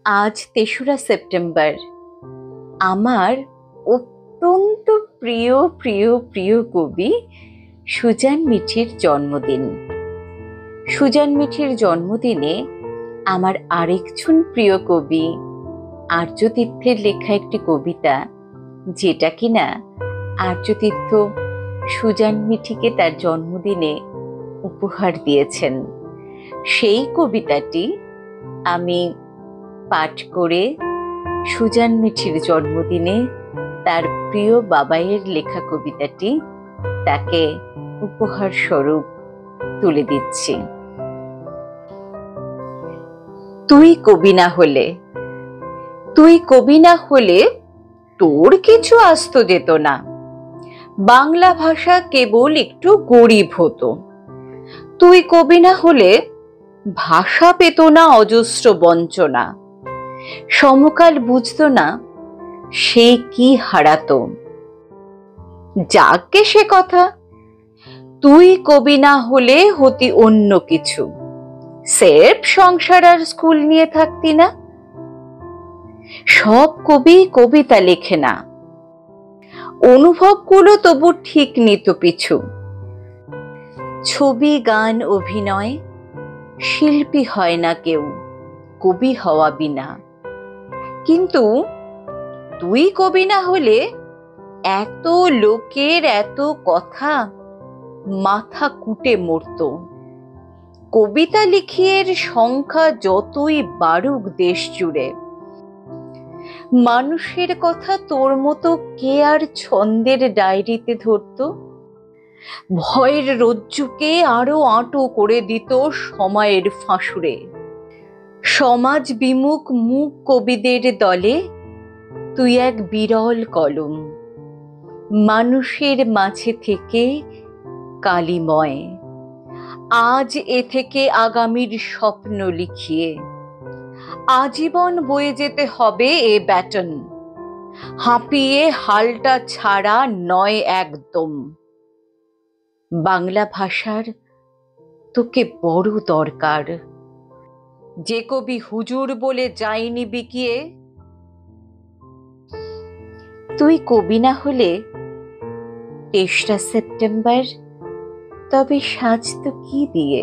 আজ ৩রা সেপ্টেম্বর আমার অত্যন্ত প্রিয় প্রিয় প্রিয় কবি সুজান মিঠির জন্মদিন। সুজান মিঠির জন্মদিনে আমার আরেকজন প্রিয় কবি আর্যতীর্থের লেখা একটি কবিতা, যেটা কিনা আর্যতীর্থ সুজান মিঠিকে তার জন্মদিনে উপহার দিয়েছেন, সেই কবিতাটি আমি পাঠ করে সুজান মিঠির জন্মদিনে তার প্রিয় বাবাইয়ের লেখা কবিতাটি তাকে উপহার স্বরূপ তুলে দিচ্ছি। তুই কবি না হলে, তুই কবি না হলে তোর কিছু আসতো যেত না। বাংলা ভাষা কেবল একটু গরিব হতো। তুই কবি না হলে ভাষা পেত না অজস্র বঞ্চনা। সমকাল বুঝতো না সে কি হারাতো। যাকে সে কথা, তুই কবি না হলে হতি অন্য কিছু, সেফ সংসার আর স্কুল নিয়ে থাকতি না। সব কবি কবিতা লেখে না, অনুভবগুলো তবু ঠিক নিত পিছু। ছবি, গান, অভিনয় শিল্পী হয় না কেউ কবি হওয়া বিনা। কিন্তু তুই কবি না হলে এত লোকের এত কথা মাথা কুটে মরতো। কবিতা লিখিয়ের সংখ্যা যতই বাড়ুক দেশ জুড়ে, মানুষের কথা তোর মতো কে আর ছন্দের ডায়েরিতে ধরতো। ভয়ের রজ্জুকে আরো আঁটো করে দিত সময়ের ফাঁসুরে। সমাজ বিমুখ মুখ কবিদের দলে তুই এক বিরল কলম, মানুষের মাঝে থেকে কালিময়। আজ এ থেকে আগামীর স্বপ্ন লিখিয়ে আজীবন বয়ে যেতে হবে এ ব্যাটন, হাঁপিয়ে হালটা ছাড়া নয় একদম। বাংলা ভাষার তোকে বড় দরকার। যে কবি হুজুর বলে যায়নি বিকিয়ে, তুই কবি না হলে ৩রা সেপ্টেম্বর তবে সাজতো কি দিয়ে?